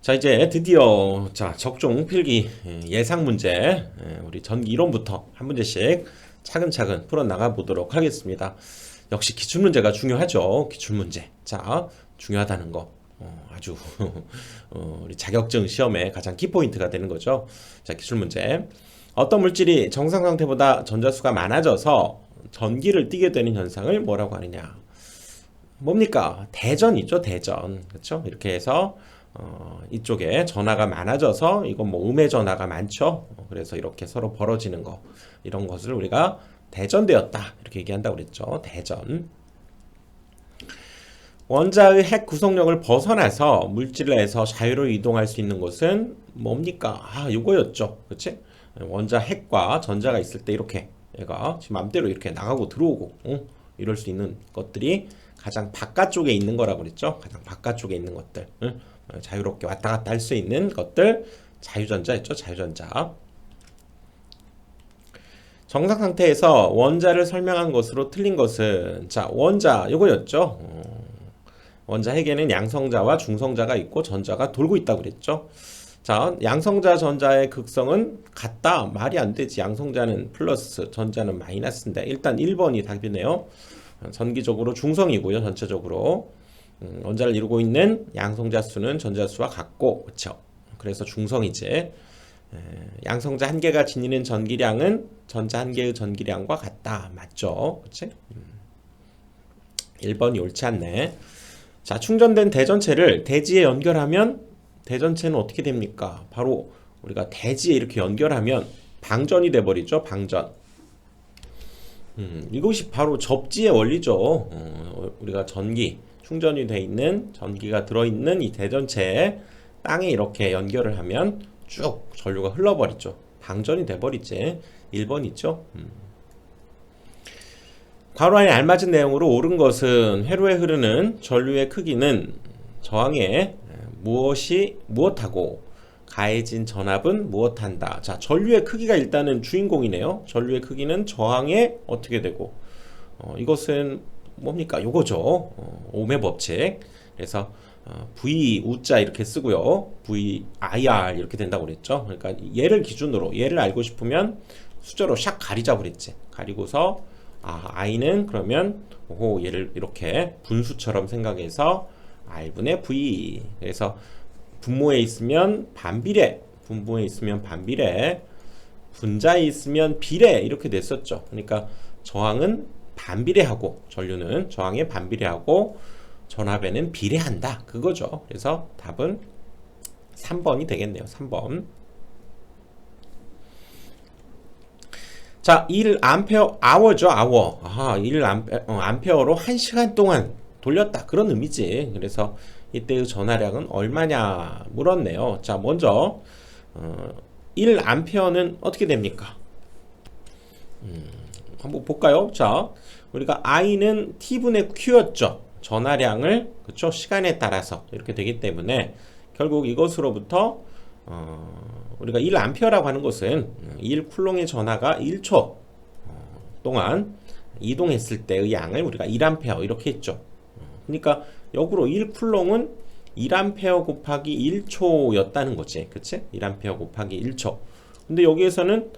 자, 이제 드디어 적중 필기 예상 문제, 우리 전기 이론부터 한 문제씩 차근차근 풀어 나가 보도록 하겠습니다. 역시 기출 문제가 중요하죠. 기출 문제. 자, 중요하다는 거 아주 우리 자격증 시험의 가장 키포인트가 되는 거죠. 자, 기출 문제. 어떤 물질이 정상 상태보다 전자수가 많아져서 전기를 띠게 되는 현상을 뭐라고 하느냐? 뭡니까? 대전이죠, 대전. 그렇죠? 이렇게 해서 이쪽에 전하가 많아져서 이건 뭐 음의 전하가 많죠. 그래서 이렇게 서로 벌어지는 거, 이런 것을 우리가 대전되었다 이렇게 얘기한다고 그랬죠. 대전. 원자의 핵 구성력을 벗어나서 물질 내에서 자유로 이동할 수 있는 것은 뭡니까? 요거였죠. 그치? 원자 핵과 전자가 있을 때 이렇게 얘가 지금 맘대로 이렇게 나가고 들어오고 이럴 수 있는 것들이 가장 바깥쪽에 있는 거라고 그랬죠. 가장 바깥쪽에 있는 것들, 자유롭게 왔다 갔다 할 수 있는 것들, 자유전자였죠. 자유전자. 정상 상태에서 원자를 설명한 것으로 틀린 것은, 자, 원자 요거였죠. 원자 핵에는 양성자와 중성자가 있고 전자가 돌고 있다고 그랬죠. 자, 양성자 전자의 극성은 같다. 말이 안 되지. 양성자는 플러스, 전자는 마이너스인데 일단 1번이 답이네요. 전기적으로 중성이고요. 전체적으로 원자를 이루고 있는 양성자 수는 전자 수와 같고, 그렇죠? 그래서 중성이지. 양성자 한 개가 지니는 전기량은 전자 한 개의 전기량과 같다. 맞죠? 그렇지? 1번이 옳지 않네. 자, 충전된 대전체를 대지에 연결하면 대전체는 어떻게 됩니까? 바로 우리가 대지에 이렇게 연결하면 방전이 돼 버리죠. 방전. 이것이 바로 접지의 원리죠. 우리가 전기 충전이 돼 있는 전기가 들어있는 이 대전체에 땅에 이렇게 연결을 하면 쭉 전류가 흘러버리죠. 방전이 돼버리지. 1번 있죠. 괄호 안에 알맞은 내용으로 옳은 것은 회로에 흐르는 전류의 크기는 저항에 무엇하고 가해진 전압은 무엇한다. 자, 전류의 크기가 일단은 주인공이네요. 전류의 크기는 저항에 어떻게 되고, 이것은 뭡니까? 요거죠. ohm의 법칙. 그래서 V 우자 이렇게 쓰고요. VIR 이렇게 된다고 그랬죠. 그러니까 얘를 기준으로 얘를 알고 싶으면 숫자로 샥 가리자고 그랬지. 가리고서 I는 그러면 얘를 이렇게 분수처럼 생각해서 R분의 V. 그래서 분모에 있으면 반비례, 분모에 있으면 반비례, 분자에 있으면 비례 이렇게 됐었죠. 그러니까 저항은 반비례하고 전류는 저항에 반비례하고 전압에는 비례한다. 그거죠. 그래서 답은 3번이 되겠네요. 3번. 자, 1A hour죠. hour. 1A, 암페어로 1시간 동안 돌렸다. 그런 의미지. 그래서 이때의 전하량은 얼마냐 물었네요. 자, 먼저 1A는 어떻게 됩니까? 한번 볼까요? 자, 우리가 I는 T분의 Q였죠. 전하량을, 그쵸? 시간에 따라서 이렇게 되기 때문에 결국 이것으로부터 우리가 1A라고 하는 것은 1쿨롱의 전하가 1초 동안 이동했을 때의 양을 우리가 1A 이렇게 했죠. 그러니까 역으로 1쿨롱은 1A 곱하기 1초였다는 거지. 그치? 1A 곱하기 1초. 근데 여기에서는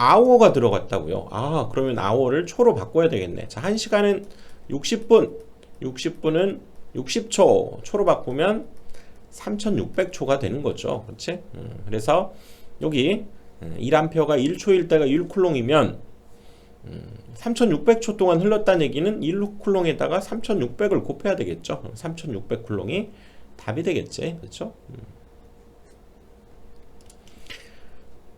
hour가 들어갔다고요. 그러면 hour를 초로 바꿔야 되겠네. 자, 1시간은 60분, 60분은 60초, 초로 바꾸면 3600초가 되는 거죠. 그치? 그래서 여기 1A가 1초일 때가 1쿨롱이면 3600초 동안 흘렀다는 얘기는 1쿨롱에다가 3600을 곱해야 되겠죠. 3600쿨롱이 답이 되겠지. 그렇죠?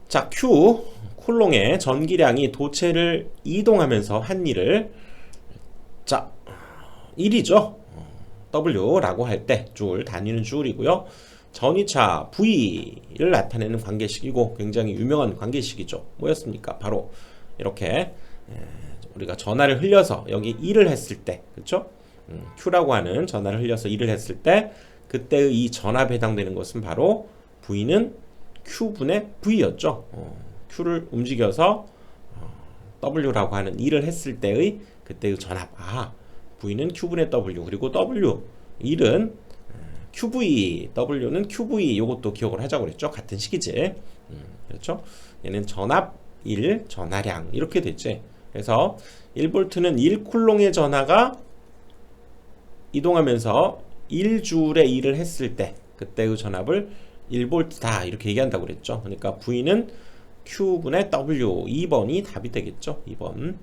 자, Q 쿨롱의 전기량이 도체를 이동하면서 한 일을, 자, 1이죠. W라고 할 때 줄, 단위는 줄이고요. 전위차 V를 나타내는 관계식이고 굉장히 유명한 관계식이죠. 뭐였습니까? 바로 이렇게 우리가 전하를 흘려서 여기 1을 했을 때, 그렇죠? Q라고 하는 전하를 흘려서 1을 했을 때 그때의 이 전압에 해당되는 것은 바로 V는 Q분의 V였죠. Q를 움직여서 W라고 하는 1을 했을 때의 그때의 전압. V는 Q분의 W, 그리고 W 1은 QV, W는 QV 요것도 기억을 하자고 그랬죠. 같은 식이지. 그렇죠? 얘는 전압 1, 전하량 이렇게 됐지. 그래서 1V는 1쿨롱의 전하가 이동하면서 1줄에 일을 했을 때 그때의 전압을 1V다 이렇게 얘기한다고 그랬죠. 그러니까 V는 Q분의 W 2번이 답이 되겠죠. 2번.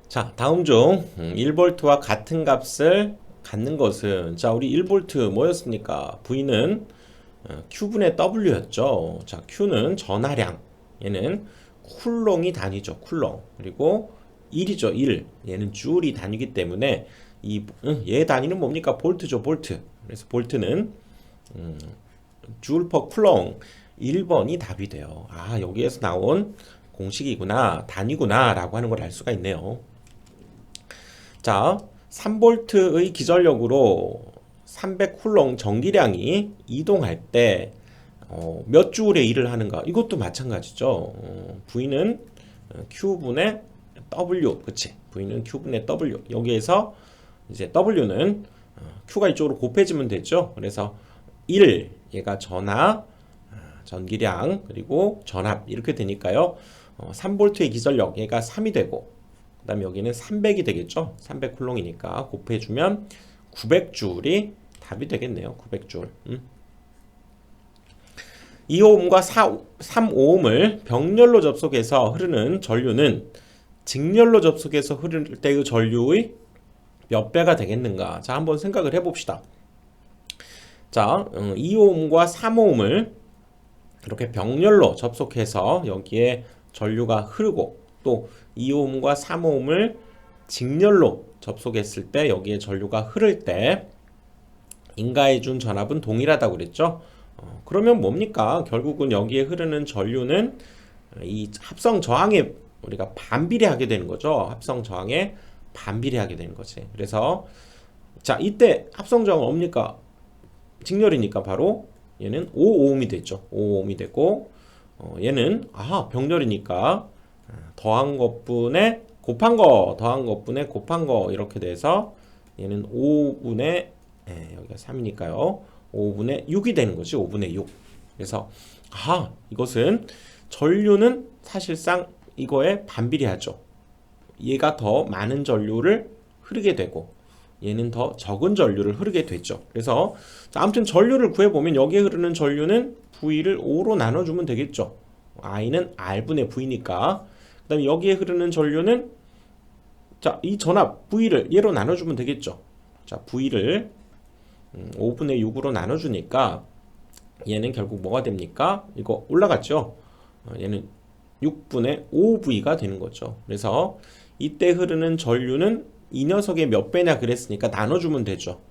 자, 다음 중 1V와 같은 값을 갖는 것은, 자, 우리 1V 뭐였습니까? V는 Q분의 W였죠. 자, Q는 전하량, 얘는 쿨롱이 단위죠. 쿨롱. 그리고 1이죠. 1. 얘는 줄이 단위이기 때문에 얘 단위는 뭡니까? 볼트죠. 볼트. 그래서 볼트는 줄 퍼 쿨롱 1번이 답이 돼요. 아, 여기에서 나온 공식이구나, 단위구나 라고 하는 걸 알 수가 있네요. 자, 3V의 기전력으로 300쿨롱 전기량이 이동할 때 몇 줄의 일을 하는가? 이것도 마찬가지죠. V는 Q분의 W, 그치? V는 Q분의 W. 여기에서 이제 W는 Q가 이쪽으로 곱해지면 되죠. 그래서 1, 얘가 전하, 전기량, 그리고 전압 이렇게 되니까요. 3V의 기전력, 얘가 3이 되고, 그 다음에 여기는 300이 되겠죠. 300쿨롱이니까 곱해주면 900줄이 답이 되겠네요. 900줄. 2오음과 3오음을 병렬로 접속해서 흐르는 전류는 직렬로 접속해서 흐를 때의 전류의 몇 배가 되겠는가? 자, 한번 생각을 해봅시다. 자, 2오음과 3오음을 이렇게 병렬로 접속해서 여기에 전류가 흐르고, 또 2오음과 3오음을 직렬로 접속했을 때 여기에 전류가 흐를 때 인가해준 전압은 동일하다고 그랬죠. 그러면 뭡니까? 결국은 여기에 흐르는 전류는 이 합성 저항에 우리가 반비례하게 되는 거죠. 합성 저항에 반비례하게 되는 거지. 그래서 자, 이때 합성 저항은 뭡니까? 직렬이니까 바로 얘는 5오음이 됐죠. 5오음이 되고, 얘는 병렬이니까 더한 것분의 곱한 거, 더한 것분의 곱한 거 이렇게 돼서 얘는 5분의 여기가 3이니까요. 5분의 6이 되는 거지. 5분의 6. 그래서 이것은 전류는 사실상 이거에 반비례하죠. 얘가 더 많은 전류를 흐르게 되고 얘는 더 적은 전류를 흐르게 됐죠. 그래서 자, 아무튼 전류를 구해보면 여기에 흐르는 전류는 V를 5로 나눠주면 되겠죠. I는 R분의 V니까. 그 다음에 여기에 흐르는 전류는 자, 이 전압 V를 얘로 나눠주면 되겠죠. 자, V를 5분의 6으로 나눠주니까 얘는 결국 뭐가 됩니까? 이거 올라갔죠. 얘는 6분의 5V가 되는 거죠. 그래서 이때 흐르는 전류는 이 녀석의 몇 배냐 그랬으니까 나눠주면 되죠.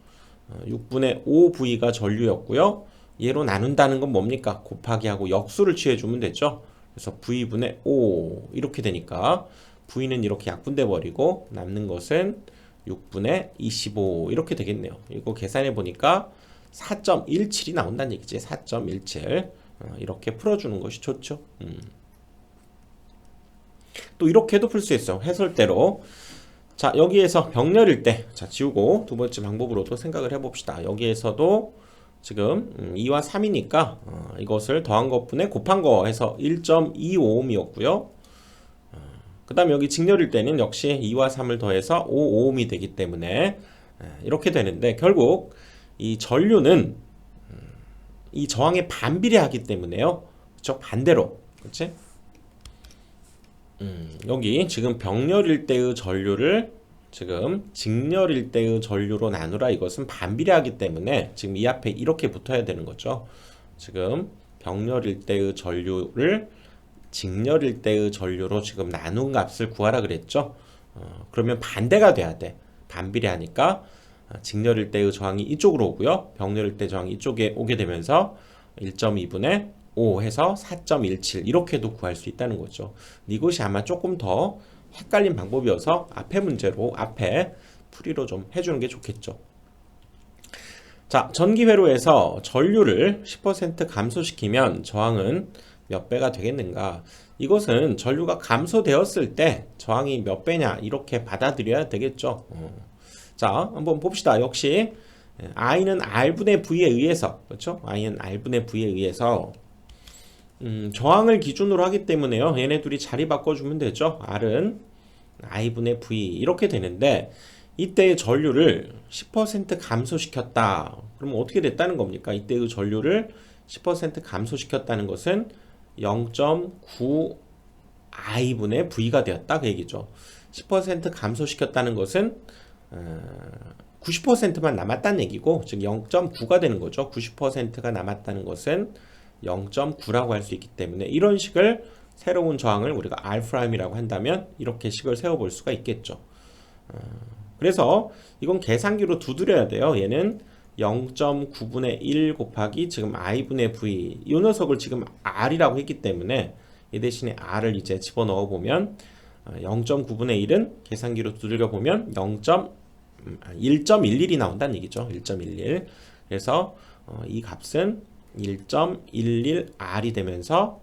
6분의 5V가 전류였고요. 얘로 나눈다는 건 뭡니까? 곱하기 하고 역수를 취해주면 되죠. 그래서 V분의 5 이렇게 되니까 V는 이렇게 약분돼 버리고 남는 것은 6분의 25 이렇게 되겠네요. 이거 계산해 보니까 4.17이 나온다는 얘기지. 4.17 이렇게 풀어주는 것이 좋죠. 또 이렇게도 풀 수 있어요. 해설대로. 자, 여기에서 병렬일 때, 자, 지우고 두 번째 방법으로도 생각을 해봅시다. 여기에서도 지금 2와 3이니까 이것을 더한 것분에 곱한 거 해서 1.25ohm이었고요. 그 다음에 여기 직렬일 때는 역시 2와 3을 더해서 5ohm이 되기 때문에 이렇게 되는데, 결국 이 전류는 이 저항에 반비례하기 때문에요. 그렇죠? 반대로. 그렇지? 여기 지금 병렬일 때의 전류를 지금 직렬일 때의 전류로 나누라, 이것은 반비례하기 때문에 지금 이 앞에 이렇게 붙어야 되는 거죠. 지금 병렬일 때의 전류를 직렬일 때의 전류로 지금 나눈 값을 구하라 그랬죠. 그러면 반대가 돼야 돼. 반비례하니까 직렬일 때의 저항이 이쪽으로 오고요. 병렬일 때 저항이 이쪽에 오게 되면서 1.2분의 5 해서 4.17 이렇게도 구할 수 있다는 거죠. 이것이 아마 조금 더 헷갈린 방법이어서 앞에 문제로 앞에 풀이로 좀 해주는 게 좋겠죠. 자, 전기회로에서 전류를 10% 감소시키면 저항은 몇 배가 되겠는가? 이것은 전류가 감소되었을 때 저항이 몇 배냐 이렇게 받아들여야 되겠죠. 자, 한번 봅시다. 역시 I는 R분의 V에 의해서, 그렇죠? I는 R분의 V에 의해서 저항을 기준으로 하기 때문에요. 얘네 둘이 자리 바꿔주면 되죠. R은 I분의 V 이렇게 되는데 이때의 전류를 10% 감소시켰다. 그러면 어떻게 됐다는 겁니까? 이때의 전류를 10% 감소시켰다는 것은 0.9 I분의 V가 되었다 그 얘기죠. 10% 감소시켰다는 것은 90%만 남았다는 얘기고 즉 0.9가 되는 거죠. 90%가 남았다는 것은 0.9라고 할 수 있기 때문에 이런 식을 새로운 저항을 우리가 R'이라고 한다면 이렇게 식을 세워볼 수가 있겠죠. 그래서 이건 계산기로 두드려야 돼요. 얘는 0.9분의 1 곱하기 지금 I분의 V 이 녀석을 지금 R이라고 했기 때문에 이 대신에 R을 이제 집어넣어 보면 0.9분의 1은 계산기로 두들겨 보면 1.11이 나온다는 얘기죠. 1.11 그래서 이 값은 1.11R이 되면서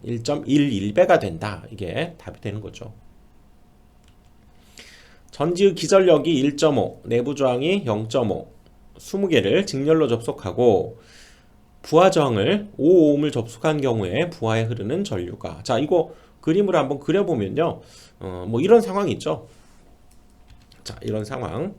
1.11배가 된다. 이게 답이 되는 거죠. 전지의 기전력이 1.5, 내부 저항이 0.5, 20개를 직렬로 접속하고 부하 저항을 5ohm을 접속한 경우에 부하에 흐르는 전류가 자 이거 그림을 한번 그려보면요 뭐 이런 상황이 있죠. 자 이런 상황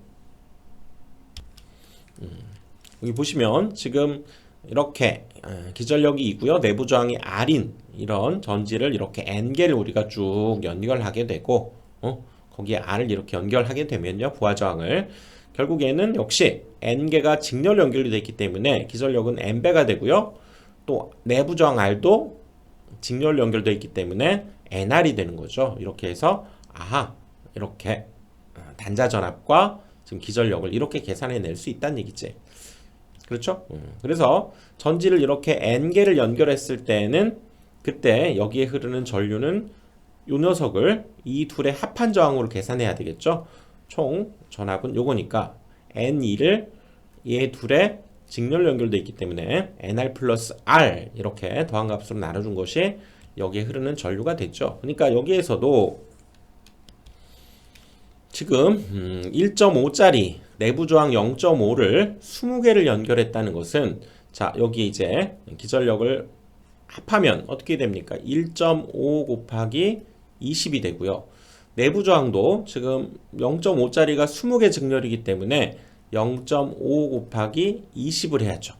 여기 보시면 지금 이렇게 기전력이 있고요. 내부 저항이 R인 이런 전지를 이렇게 N개를 우리가 쭉 연결하게 되고 거기에 R을 이렇게 연결하게 되면요. 부하 저항을 결국에는 역시 N개가 직렬 연결이 되어 있기 때문에 기전력은 N배가 되고요. 또 내부 저항 R도 직렬 연결되어 있기 때문에 NR이 되는 거죠. 이렇게 해서 아하 이렇게 단자 전압과 지금 기전력을 이렇게 계산해 낼 수 있다는 얘기지. 그렇죠? 그래서 전지를 이렇게 N개를 연결했을 때는 그때 여기에 흐르는 전류는 요 녀석을 이 둘의 합한 저항으로 계산해야 되겠죠. 총 전압은 요거니까 N2를 얘 둘의 직렬 연결되어 있기 때문에 NR 플러스 R 이렇게 더한 값으로 나눠준 것이 여기에 흐르는 전류가 됐죠. 그러니까 여기에서도 지금 1.5짜리 내부 저항 0.5를 20개를 연결했다는 것은 자 여기 이제 기전력을 합하면 어떻게 됩니까? 1.5 곱하기 20이 되고요. 내부 저항도 지금 0.5짜리가 20개 직렬이기 때문에 0.5 곱하기 20을 해야죠.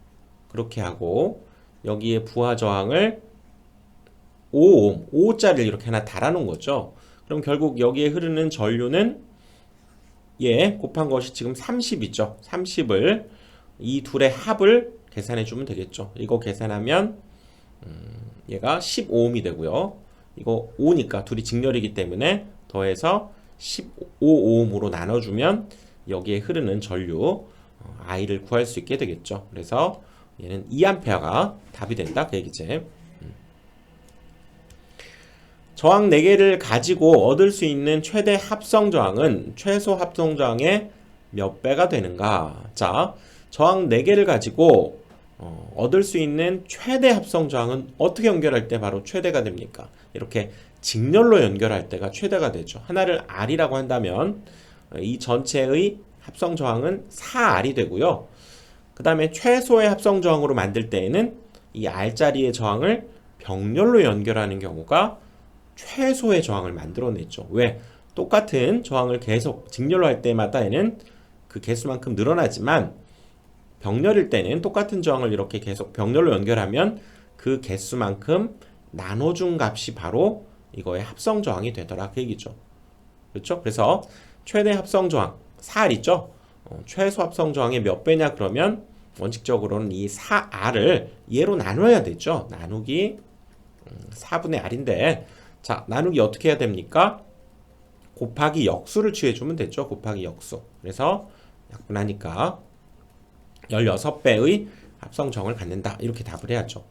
그렇게 하고 여기에 부하 저항을 5ohm, 5짜리를 이렇게 하나 달아놓은 거죠. 그럼 결국 여기에 흐르는 전류는 얘 곱한 것이 지금 30이죠. 30을 이 둘의 합을 계산해 주면 되겠죠. 이거 계산하면 얘가 15ohm이 되고요. 이거 5니까 둘이 직렬이기 때문에 더해서 15ohm으로 나눠주면 여기에 흐르는 전류 I를 구할 수 있게 되겠죠. 그래서 얘는 2A가 답이 된다 그 얘기지. 저항 4개를 가지고 얻을 수 있는 최대 합성 저항은 최소 합성 저항의 몇 배가 되는가? 자, 저항 4개를 가지고 얻을 수 있는 최대 합성 저항은 어떻게 연결할 때 바로 최대가 됩니까? 이렇게 직렬로 연결할 때가 최대가 되죠. 하나를 R이라고 한다면 이 전체의 합성 저항은 4R이 되고요. 그 다음에 최소의 합성 저항으로 만들 때에는 이 R자리의 저항을 병렬로 연결하는 경우가 최소의 저항을 만들어냈죠. 왜? 똑같은 저항을 계속 직렬로 할 때마다에는 그 개수만큼 늘어나지만 병렬일 때는 똑같은 저항을 이렇게 계속 병렬로 연결하면 그 개수만큼 나눠준 값이 바로 이거의 합성 저항이 되더라 그 얘기죠. 그렇죠? 그래서 최대 합성 저항 4R 있죠? 최소 합성 저항의 몇 배냐 그러면 원칙적으로는 이 4R을 얘로 나눠야 되죠. 나누기 4분의 R인데 자 나누기 어떻게 해야 됩니까? 곱하기 역수를 취해주면 되죠. 곱하기 역수. 그래서 약분하니까 16배의 합성 저항을 갖는다. 이렇게 답을 해야죠.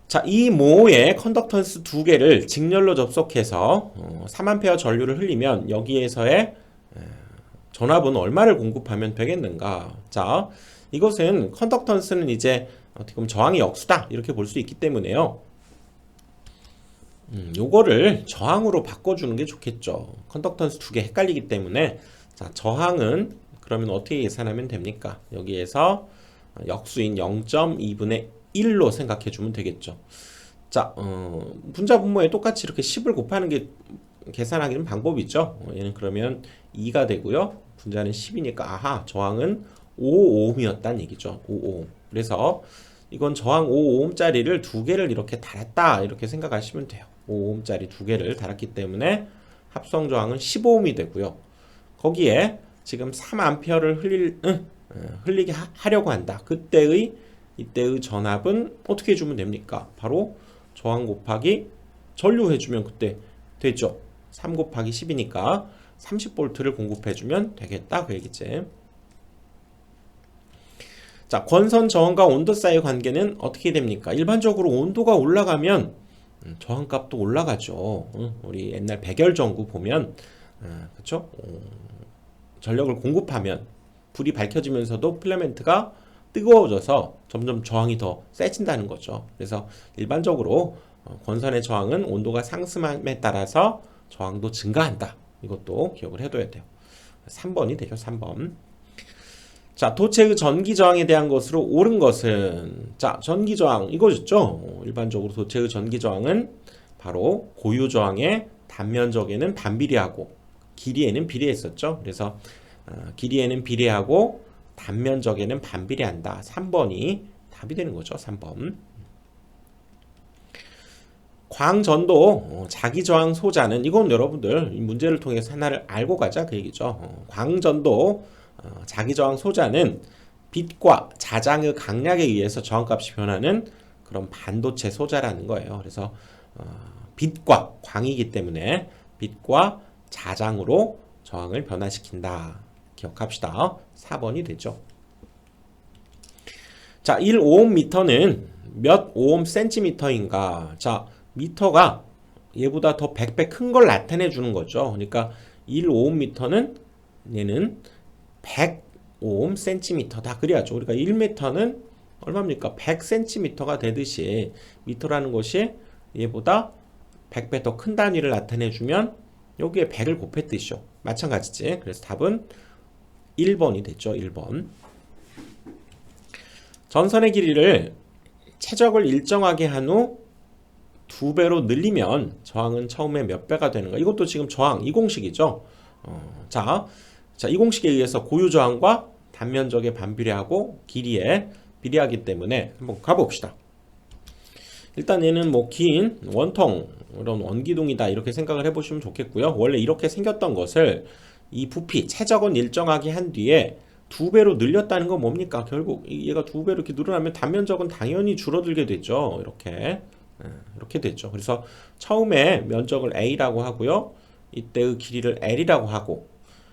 자, 이 모의 컨덕턴스 2개를 직렬로 접속해서 3A 전류를 흘리면 여기에서의 전압은 얼마를 공급하면 되겠는가? 자, 이것은 컨덕턴스는 이제 어떻게 보면 저항의 역수다. 이렇게 볼 수 있기 때문에요. 요거를 저항으로 바꿔주는 게 좋겠죠. 컨덕턴스 두 개 헷갈리기 때문에 자, 저항은 그러면 어떻게 계산하면 됩니까? 여기에서 역수인 0.2분의 1로 생각해 주면 되겠죠. 자, 분자 분모에 똑같이 이렇게 10을 곱하는 게 계산하기는 방법이 있죠. 얘는 그러면 2가 되고요. 분자는 10이니까 아하, 저항은 5ohm이었다는 얘기죠. 5ohm. 그래서 이건 저항 5ohm짜리를 두 개를 이렇게 달았다 이렇게 생각하시면 돼요. 5ohm짜리 두 개를 달았기 때문에 합성 저항은 15ohm이 되고요. 거기에 지금 3A를 흘리게 하려고 한다. 이때의 전압은 어떻게 해주면 됩니까? 바로 저항 곱하기 전류 해주면 그때 되죠. 3 곱하기 10이니까 30V를 공급해주면 되겠다 그 얘기지. 자, 권선 저항과 온도 사이의 관계는 어떻게 됩니까? 일반적으로 온도가 올라가면 저항값도 올라가죠. 우리 옛날 백열 전구 보면 그쵸? 전력을 공급하면 불이 밝혀지면서도 필라멘트가 뜨거워져서 점점 저항이 더 세진다는 거죠. 그래서 일반적으로 권선의 저항은 온도가 상승함에 따라서 저항도 증가한다. 이것도 기억을 해둬야 돼요. 3번이 되죠. 3번. 자, 도체의 전기 저항에 대한 것으로 옳은 것은 자, 전기 저항 이거죠. 일반적으로 도체의 전기 저항은 바로 고유 저항의 단면적에는 반비례하고 길이에는 비례했었죠. 그래서 길이에는 비례하고 단면적에는 반비례한다. 3번이 답이 되는 거죠. 3번. 광전도 자기저항 소자는 이건 여러분들 이 문제를 통해서 하나를 알고 가자 그 얘기죠. 광전도 자기저항 소자는 빛과 자장의 강약에 의해서 저항값이 변하는 그런 반도체 소자라는 거예요. 그래서 빛과 광이기 때문에 빛과 자장으로 저항을 변화시킨다. 기억합시다. 4번이 되죠. 자, 1오음미터는 몇 오hm 센티미터인가? 자, 미터가 얘보다 더 100배 큰 걸 나타내 주는 거죠. 그러니까 1오음미터는 얘는 100오hm 센티미터다 그래야죠. 그러니까 1m는 얼마입니까? 100cm가 되듯이 미터라는 것이 얘보다 100배 더 큰 단위를 나타내 주면 여기에 100을 곱했듯이죠. 마찬가지지. 그래서 답은 1번이 됐죠. 1번. 전선의 길이를 최적을 일정하게 한 후 2배로 늘리면 저항은 처음에 몇 배가 되는가? 이것도 지금 저항 이 공식이죠. 자, 이 공식에 의해서 고유 저항과 단면적에 반비례하고 길이에 비례하기 때문에 한번 가봅시다. 일단 얘는 뭐 긴 원통 이런 원기둥이다 이렇게 생각을 해보시면 좋겠고요. 원래 이렇게 생겼던 것을 이 부피 최적은 일정하게 한 뒤에 2배로 늘렸다는 건 뭡니까? 결국 얘가 2배로 이렇게 늘어나면 단면적은 당연히 줄어들게 되죠. 이렇게 됐죠. 그래서 처음에 면적을 A라고 하고요. 이때의 길이를 L이라고 하고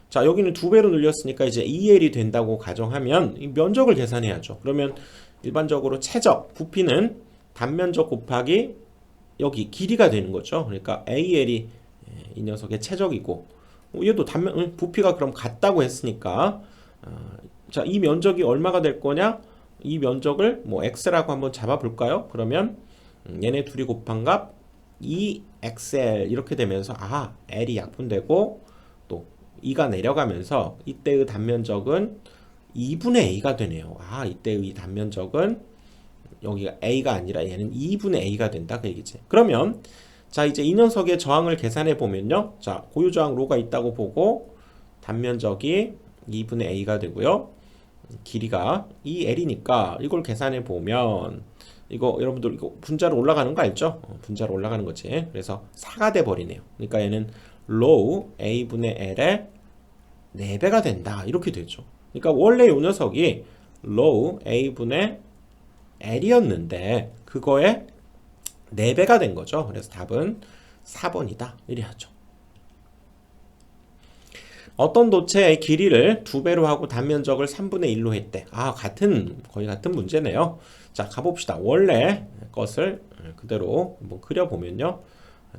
자, 여기는 2배로 늘렸으니까 이제 2L이 된다고 가정하면 이 면적을 계산해야죠. 그러면 일반적으로 최적 부피는 단면적 곱하기 여기 길이가 되는 거죠. 그러니까 AL이 이 녀석의 최적이고 얘도 부피가 그럼 같다고 했으니까 자, 이 면적이 얼마가 될 거냐? 이 면적을 뭐 X라고 한번 잡아 볼까요? 그러면 얘네 둘이 곱한 값 2XL 이렇게 되면서 L이 약분되고 또 2가 내려가면서 이때의 단면적은 2분의 A가 되네요. 이때의 단면적은 여기가 A가 아니라 얘는 2분의 A가 된다 그 얘기지. 그러면 자, 이제 이 녀석의 저항을 계산해 보면요. 자, 고유 저항 로가 있다고 보고 단면적이 2분의 A가 되고요. 길이가 2L이니까 이걸 계산해 보면 이거 여러분들 이거 분자로 올라가는 거 알죠? 분자로 올라가는 거지. 그래서 4가 돼 버리네요. 그러니까 얘는 로우 A분의 L의 4배가 된다. 이렇게 되죠. 그러니까 원래 이 녀석이 로우 A분의 L이었는데 그거에 4배가 된 거죠. 그래서 답은 4번이다. 이래야죠. 어떤 도체의 길이를 2배로 하고 단면적을 3분의 1로 했대. 거의 같은 문제네요. 자, 가봅시다. 원래 것을 그대로 한번 그려보면요.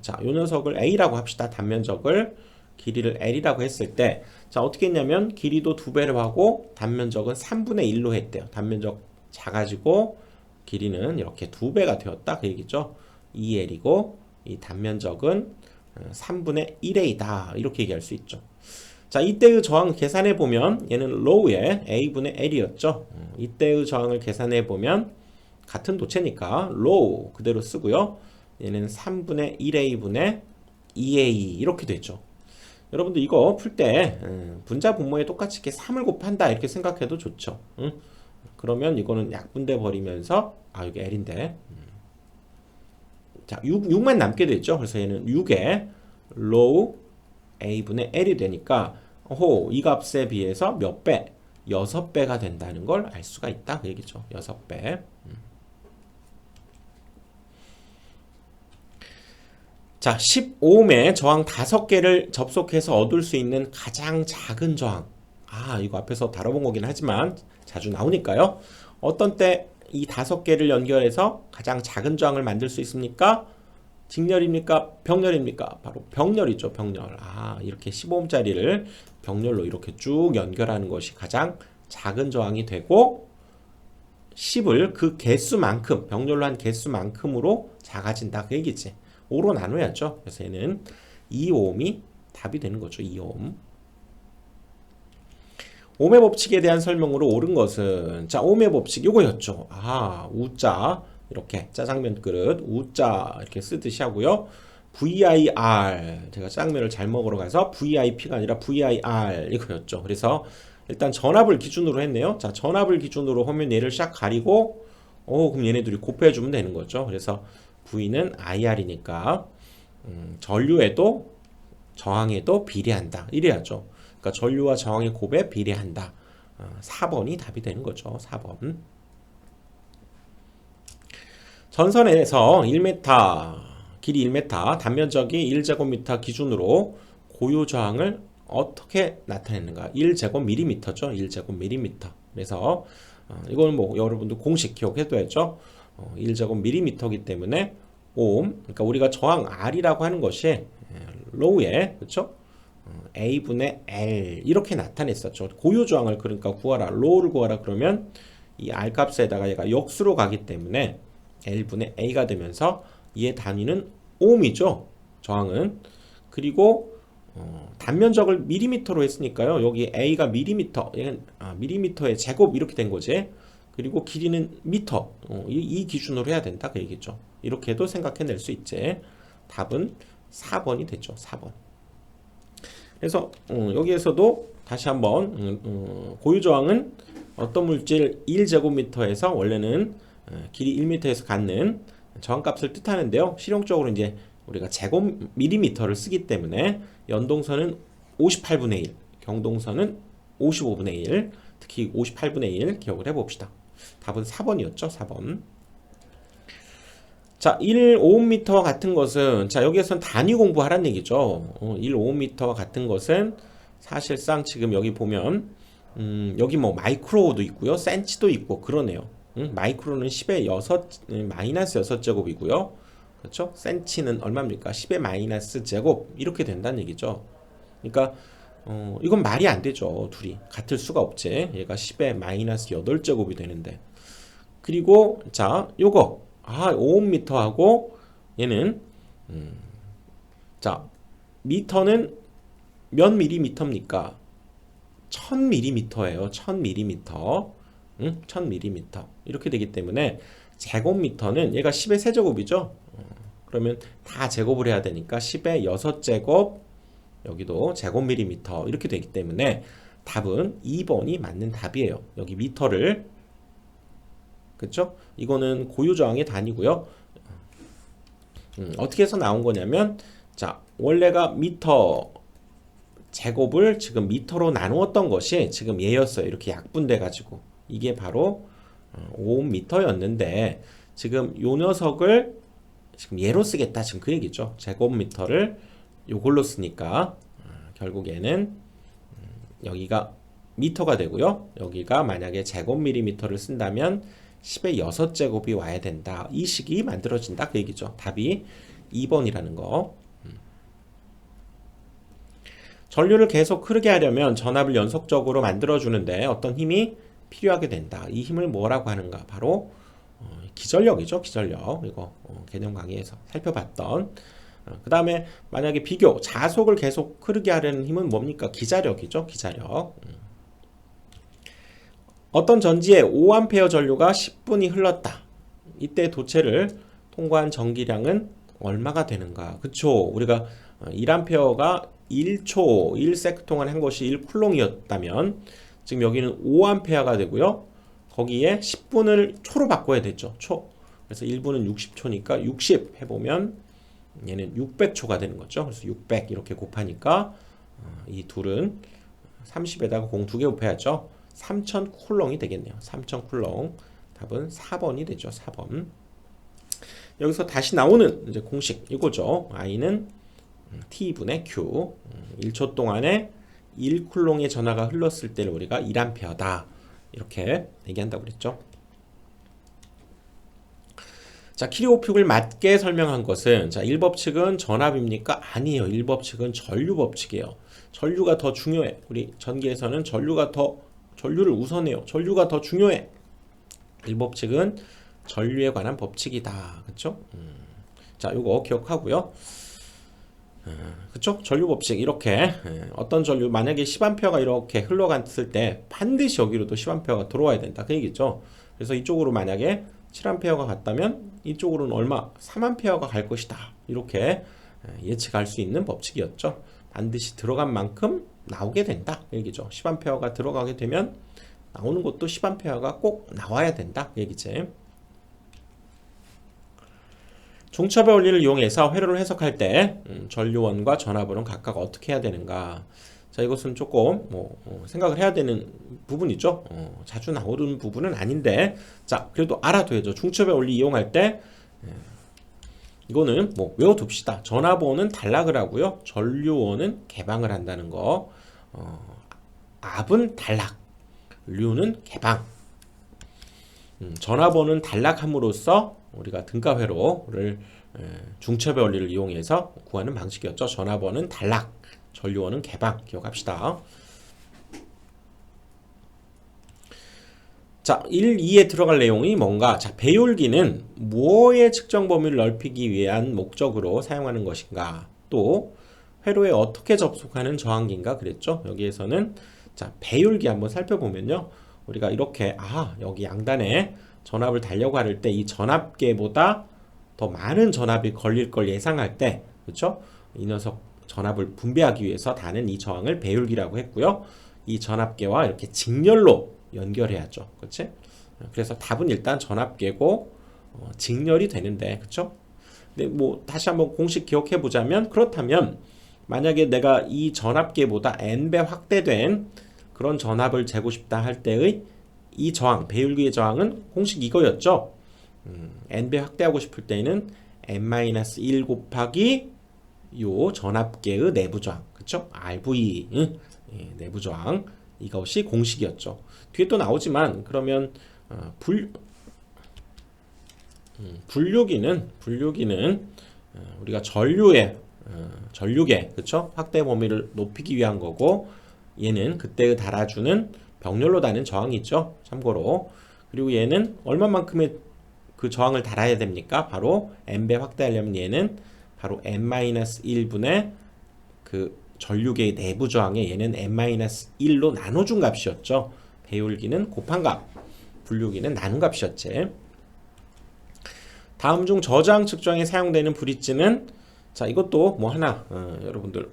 자, 요 녀석을 A라고 합시다. 단면적을 길이를 L이라고 했을 때, 자, 어떻게 했냐면 길이도 2배로 하고 단면적은 3분의 1로 했대요. 단면적 작아지고 길이는 이렇게 2배가 되었다. 그 얘기죠. 2L이고 이 단면적은 3분의 1a다. 이렇게 얘기할 수 있죠. 자, 이때의 저항 계산해 보면 얘는 low의 a분의 l이었죠. 이때의 저항을 계산해 보면 같은 도체니까 low 그대로 쓰고요. 얘는 3분의 1a분의 2a 이렇게 되죠. 여러분들 이거 풀 때 분자 분모에 똑같이 이렇게 3을 곱한다 이렇게 생각해도 좋죠. 그러면 이거는 약분돼 버리면서 여기 l인데 자 6만 남게 되죠. 그래서 얘는 6에 low a분의 l이 되니까 이 값에 비해서 몇 배? 6배가 된다는 걸 알 수가 있다 그 얘기죠. 6배. 자, 15ohm의 저항 5개를 접속해서 얻을 수 있는 가장 작은 저항. 이거 앞에서 다뤄본 거긴 하지만 자주 나오니까요. 어떤 때 이 5개를 연결해서 가장 작은 저항을 만들 수 있습니까? 직렬입니까? 병렬입니까? 바로 병렬이죠. 병렬. 이렇게 15ohm짜리를 병렬로 이렇게 쭉 연결하는 것이 가장 작은 저항이 되고 10을 그 개수만큼 병렬로 한 개수만큼으로 작아진다 그 얘기지. 5로 나눠야죠. 그래서 얘는 2ohm이 답이 되는 거죠. 2ohm. ohm의 법칙에 대한 설명으로 옳은 것은 자, ohm의 법칙 요거였죠. 우자 이렇게 짜장면 그릇 우자 이렇게 쓰듯이 하고요. VIR 제가 짜장면을 잘 먹으러 가서 VIP가 아니라 VIR 이거였죠. 그래서 일단 전압을 기준으로 했네요. 자, 전압을 기준으로 하면 얘를 싹 가리고 그럼 얘네들이 곱해주면 되는 거죠. 그래서 V는 IR이니까 전류에도 저항에도 비례한다. 이래야죠. 그러니까 전류와 저항의 곱에 비례한다. 4번이 답이 되는 거죠. 4번. 전선에서 1m, 길이 1m, 단면적이 1제곱미터 기준으로 고유 저항을 어떻게 나타내는가? 1제곱밀리미터죠. 1제곱밀리미터. 그래서 이건 뭐 여러분들 공식 기억해둬야죠. 1제곱밀리미터이기 때문에 오hm, 그러니까 우리가 저항 R이라고 하는 것이 low에 그렇죠? A분의 L 이렇게 나타냈었죠. 고유 저항을 그러니까 구하라, low를 구하라 그러면 이 R 값에다가 얘가 역수로 가기 때문에 L분의 A가 되면서 이의 단위는 ohm이죠. 저항은. 그리고 단면적을 밀리미터로 했으니까요. 여기 A가 밀리미터, 얘는 밀리미터의 제곱 이렇게 된 거지. 그리고 길이는 미터. 이 기준으로 해야 된다 그 얘기죠. 이렇게도 생각해낼 수 있지. 답은 4번이 되죠. 4번. 그래서 여기에서도 다시 한번 고유 저항은 어떤 물질 1제곱미터에서 원래는 길이 1m에서 갖는 저항값을 뜻하는데요. 실용적으로 이제 우리가 제곱밀리미터를 쓰기 때문에 연동선은 58분의 1, 경동선은 55분의 1, 특히 58분의 1 기억을 해봅시다. 답은 4번이었죠. 4번. 자, 1ohm와 같은 것은 자 여기에선 단위 공부하라는 얘기죠. 1ohm와 같은 것은 사실상 지금 여기 보면 여기 뭐 마이크로도 있고요. 센치도 있고 그러네요. 마이크로는 10의 6 마이너스 6제곱이고요. 그렇죠? 센치는 얼마입니까? 10의 마이너스 제곱 이렇게 된다는 얘기죠. 그러니까 이건 말이 안 되죠. 둘이 같을 수가 없지. 얘가 10의 마이너스 8제곱이 되는데. 그리고 자 요거 5ohm하고 얘는 자 미터는 몇 밀리미터입니까? 1000mm예요. 1000mm. 1000mm. 이렇게 되기 때문에 제곱미터는 얘가 10의 세제곱이죠. 그러면 다 제곱을 해야 되니까 10의 6제곱 여기도 제곱밀리미터 이렇게 되기 때문에 답은 2번이 맞는 답이에요. 여기 미터를 그렇죠? 이거는 고유 저항의 단위고요. 어떻게 해서 나온 거냐면 자 원래가 미터 제곱을 지금 미터로 나누었던 것이 지금 얘였어요. 이렇게 약분돼 가지고 이게 바로 5ohm였는데 지금 요 녀석을 지금 얘로 쓰겠다 지금 그 얘기죠. 제곱미터를 요걸로 쓰니까 결국에는 여기가 미터가 되고요. 여기가 만약에 제곱밀리미터를 쓴다면 10의 6제곱이 와야 된다. 이 식이 만들어진다 그 얘기죠. 답이 2번이라는 거. 전류를 계속 흐르게 하려면 전압을 연속적으로 만들어주는데 어떤 힘이 필요하게 된다. 이 힘을 뭐라고 하는가? 바로 기전력이죠. 기전력. 이거 개념 강의에서 살펴봤던. 그 다음에 만약에 비교, 자속을 계속 흐르게 하려는 힘은 뭡니까? 기자력이죠. 기자력. 어떤 전지에 5A 전류가 10분이 흘렀다. 이때 도체를 통과한 전기량은 얼마가 되는가? 그쵸? 우리가 1A가 1초, 1세크 동안 한 것이 1쿨롱이었다면 지금 여기는 5A가 되고요. 거기에 10분을 초로 바꿔야 되죠. 초. 그래서 1분은 60초니까 60 해보면 얘는 600초가 되는 거죠. 그래서 600 이렇게 곱하니까 이 둘은 30에다가 공 2개 곱해야죠. 3000 쿨롱이 되겠네요. 3000 쿨롱. 답은 4번이 되죠. 4번. 여기서 다시 나오는 이제 공식 이거죠. I는 T분의 Q. 1초 동안에 1쿨롱의 전하가 흘렀을 때를 우리가 1A다. 이렇게 얘기한다고 그랬죠. 자, 키리오픽을 맞게 설명한 것은, 자, 1법칙은 전압입니까? 아니에요. 1법칙은 전류법칙이에요. 전류가 더 중요해. 우리 전기에서는 전류를 우선해요. 전류가 더 중요해. 1법칙은 전류에 관한 법칙이다. 그쵸? 자, 요거 기억하고요. 그쵸? 전류법칙 이렇게 어떤 전류 만약에 10A가 이렇게 흘러갔을 때 반드시 여기로도 10A가 들어와야 된다. 그 얘기죠. 그래서 이쪽으로 만약에 7A가 갔다면 이쪽으로는 얼마? 3A가 갈 것이다. 이렇게 예측할 수 있는 법칙이었죠. 반드시 들어간 만큼 나오게 된다. 그 얘기죠. 10A가 들어가게 되면 나오는 것도 10A가 꼭 나와야 된다. 그 얘기지. 중첩의 원리를 이용해서 회로를 해석할 때 전류원과 전압원은 각각 어떻게 해야 되는가. 자, 이것은 조금 생각을 해야 되는 부분이죠. 자주 나오는 부분은 아닌데, 자, 그래도 알아둬야죠. 중첩의 원리 이용할 때 이거는 외워둡시다. 전압원은 단락을 하고요. 전류원은 개방을 한다는 거. 압은 단락, 류는 개방. 전압원은 단락함으로써 우리가 등가회로를 중첩의 원리를 이용해서 구하는 방식이었죠. 전압원은 단락, 전류원은 개방. 기억합시다. 자, 1, 2에 들어갈 내용이 뭔가? 자, 배율기는 무엇의 측정 범위를 넓히기 위한 목적으로 사용하는 것인가? 또 회로에 어떻게 접속하는 저항기인가? 그랬죠. 여기에서는 자, 배율기 한번 살펴보면요. 우리가 이렇게 여기 양단에 전압을 달려고 할 때 이 전압계보다 더 많은 전압이 걸릴 걸 예상할 때, 그렇죠? 이 녀석 전압을 분배하기 위해서 다는 이 저항을 배율기라고 했고요. 이 전압계와 이렇게 직렬로 연결해야죠. 그렇지? 그래서 답은 일단 전압계고 직렬이 되는데, 그렇죠? 근데 다시 한번 공식 기억해 보자면, 그렇다면 만약에 내가 이 전압계보다 n배 확대된 그런 전압을 재고 싶다 할 때의 이 저항, 배율기의 저항은 공식 이거였죠. n배 확대하고 싶을 때는 n-1 곱하기 요 전압계의 내부 저항, 그쵸? RV, 내부 저항, 이것이 공식이었죠. 뒤에 또 나오지만 그러면 분류기는 우리가 전류계, 그쵸? 확대 범위를 높이기 위한 거고, 얘는 그때 달아주는 병렬로 다는 저항이 있죠. 참고로. 그리고 얘는 얼마만큼의 그 저항을 달아야 됩니까? 바로 n배 확대하려면 얘는 바로 n-1분의 그 전류계의 내부 저항에 얘는 n-1로 나눠준 값이었죠. 배율기는 곱한 값, 분류기는 나눈 값이었지. 다음 중 저저항 측정에 사용되는 브릿지는, 자, 이것도 하나 여러분들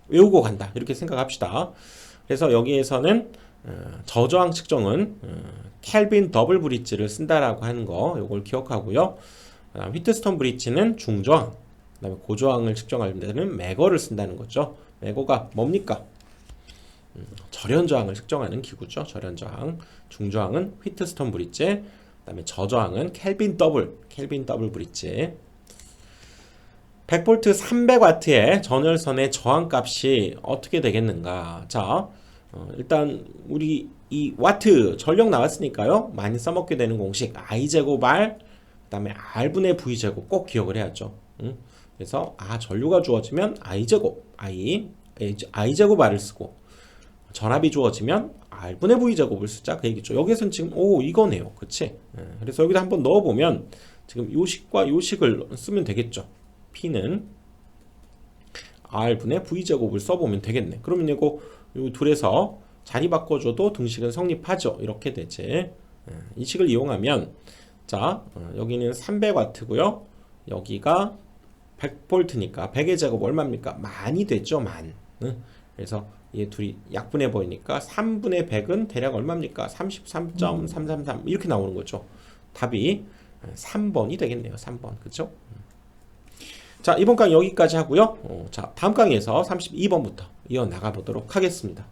외우고 간다 이렇게 생각합시다. 그래서 여기에서는 저저항 측정은 켈빈 더블 브릿지를 쓴다라고 하는 거 요걸 기억하고요. 휘트스톤 브릿지는 중저항, 그다음에 고저항을 측정할 때는 매거를 쓴다는 거죠. 매거가 뭡니까? 절연저항을 측정하는 기구죠. 절연저항. 중저항은 휘트스톤 브릿지, 그다음에 저저항은 켈빈 더블 브릿지. 100V 300W의 전열선의 저항값이 어떻게 되겠는가? 자, 일단 우리 이 와트 전력 나왔으니까요. 많이 써먹게 되는 공식 I제곱 R, 그 다음에 R분의 V제곱 꼭 기억을 해야죠. 그래서 전류가 주어지면 I제곱 R을 쓰고, 전압이 주어지면 R분의 V제곱을 쓰자 그 얘기죠. 여기에서는 지금 이거네요. 그치? 그래서 여기다 한번 넣어보면 지금 요식과 요식을 쓰면 되겠죠. P는 R분의 V제곱을 써보면 되겠네. 그러면 이거 요 둘에서 자리 바꿔줘도 등식은 성립하죠. 이렇게 되지. 이 식을 이용하면 자 여기는 300W고요. 여기가 100V니까 100의 제곱 얼마입니까? 만이 됐죠. 만. 그래서 얘 둘이 약분해 보이니까 3분의 100은 대략 얼마입니까? 33.333 이렇게 나오는 거죠. 답이 3번이 되겠네요. 3번. 그쵸? 자, 이번 강의 여기까지 하고요. 자, 다음 강의에서 32번부터 이어나가 보도록 하겠습니다.